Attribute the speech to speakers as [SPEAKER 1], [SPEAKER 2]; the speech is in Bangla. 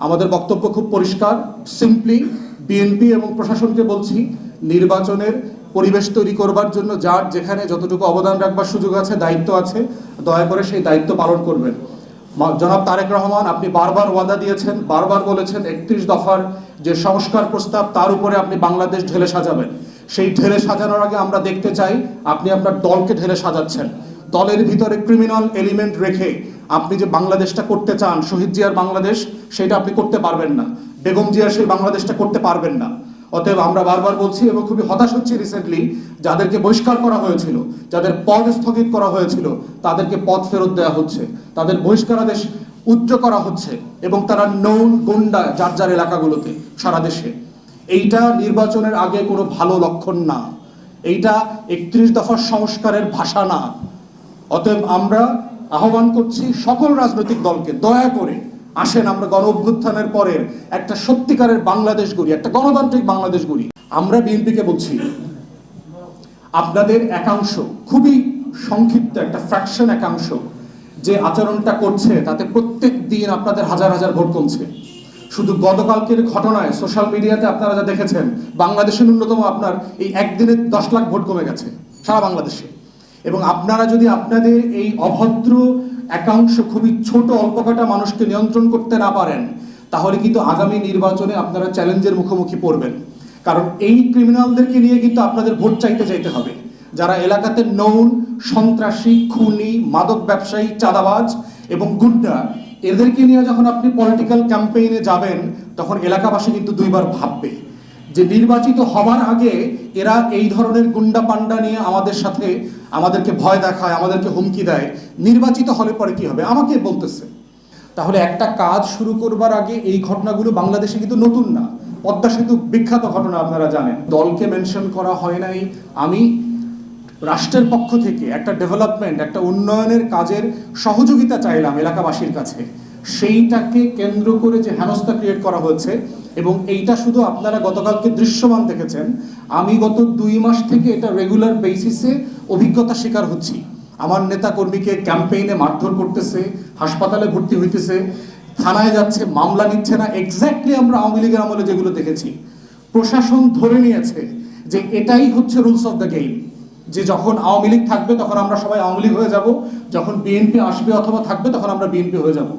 [SPEAKER 1] আমাদের বক্তব্য খুব পরিষ্কার, সিম্পলি বিএনপি এবং প্রশাসনকে বলছি, নির্বাচনের পরিবেশ তৈরি করবার জন্য যার যেখানে যতটুকু অবদান রাখবার সুযোগ আছে, দায়িত্ব আছে, দয়া করে সেই দায়িত্ব পালন করবেন। জনাব তারেক রহমান, আপনি বারবার ওয়াদা দিয়েছেন, বারবার বলেছেন 31 দফার যে সংস্কার প্রস্তাব তার উপরে আপনি বাংলাদেশ ঢেলে সাজাবেন। সেই ঢেলে সাজানোর আগে আমরা দেখতে চাই আপনি আপনার দলকে ঢেলে সাজাচ্ছেন। দলের ভিতরে ক্রিমিনাল এলিমেন্ট রেখে আপনি যে বাংলাদেশটা করতে চান, শহীদ জিয়ার বাংলাদেশ, সেটা আপনি করতে পারবেন না। বেগম জিয়ার সেই বাংলাদেশটা করতে পারবেন না। অতএব আমরা বারবার বলছি এবং খুবই হতাশ হচ্ছি, রিসেন্টলি যাদেরকে বহিষ্কার করা হয়েছিল, যাদের পদ স্থগিত করা হয়েছিল, তাদেরকে পদ ফেরত দেওয়া হচ্ছে, তাদের বহিষ্কারাদেশ উচ্চ করা হচ্ছে এবং তারা নৌন গুন্ডা যার যার এলাকাগুলোতে সারা দেশে। এইটা নির্বাচনের আগে কোনো ভালো লক্ষণ না, এইটা 31 দফার সংস্কারের ভাষা না। অতএব আমরা আহ্বান করছি সকল রাজনৈতিক দলকে, দয়া করে আসেন আমরা গণ অভ্যুত্থানের পরের একটা সত্যিকারের বাংলাদেশ গড়ি, একটা গণতান্ত্রিক বাংলাদেশ গড়ি। আমরা বিএনপিকে বলছি, আপনাদের একাংশ, খুবই সংক্ষিপ্ত একটা ফ্র্যাকশন একাংশ যে আচরণটা করছে, তাতে প্রত্যেক দিন আপনাদের হাজার হাজার ভোট কমছে। শুধু গতকালকের ঘটনায় সোশ্যাল মিডিয়াতে আপনারা যা দেখেছেন, বাংলাদেশে ন্যূনতম আপনার এই একদিনে 10 লাখ ভোট কমে গেছে সারা বাংলাদেশে। এবং আপনারা যদি আপনাদের এই অভদ্র একাংশ, খুবই ছোট অল্পকাটা মানুষকে নিয়ন্ত্রণ করতে না পারেন, তাহলে কিন্তু আগামী নির্বাচনে আপনারা চ্যালেঞ্জের মুখোমুখি পড়বেন। কারণ এই ক্রিমিনালদেরকে নিয়ে কিন্তু আপনাদের ভোট চাইতে হবে, যারা এলাকাতে নৌন সন্ত্রাসী, খুনি, মাদক ব্যবসায়ী, চাঁদাবাজ এবং গুন্ডা, এদেরকে নিয়ে যখন আপনি পলিটিক্যাল ক্যাম্পেইনে যাবেন, তখন এলাকাবাসী কিন্তু দুইবার ভাববে যে নির্বাচিত হবার আগে এরা এই ধরনের গুন্ডা পান্ডা নিয়ে আমাদের সাথে, আমাদেরকে ভয় দেখায়, আমাদেরকে হুমকি দেয়, নির্বাচিত হলে পরে কি হবে আমাকে বলতেছে। তাহলে একটা কাজ শুরু করবার আগে এই ঘটনাগুলো বাংলাদেশে কিন্তু নতুন না। পদ্মা সেতু বিখ্যাত ঘটনা, আপনারা জানেন। দলকে মেনশন করা হয় নাই। আমি রাষ্ট্রের পক্ষ থেকে একটা ডেভেলপমেন্ট, একটা উন্নয়নের কাজের সহযোগিতা চাইলাম এলাকাবাসীর কাছে। সেইটাকে কেন্দ্র করে যে হেনস্থা ক্রিয়েট করা হয়েছে, এবং এইটা শুধু আপনারা গতকালকে দৃশ্যমান দেখেছেন, আমি গত 2 মাস থেকে এটা রেগুলার বেসিসে অভিজ্ঞতা শিকার হচ্ছি। আমার নেতা কর্মীকে ক্যাম্পেইনে মারধর করতেছে, হাসপাতালে ভর্তি হইতেছে, থানায় যাচ্ছে, মামলা নিচ্ছে না। এক্স্যাক্টলি আমরা আওয়ামী লীগের আমলে যেগুলো দেখেছি। প্রশাসন ধরে নিয়েছে যে এটাই হচ্ছে রুলস অফ দ্য গেম, যে যখন আওয়ামী লীগ থাকবে তখন আমরা সবাই আওয়ামী লীগ হয়ে যাব, যখন বিএনপি আসবে অথবা থাকবে তখন আমরা বিএনপি হয়ে যাব।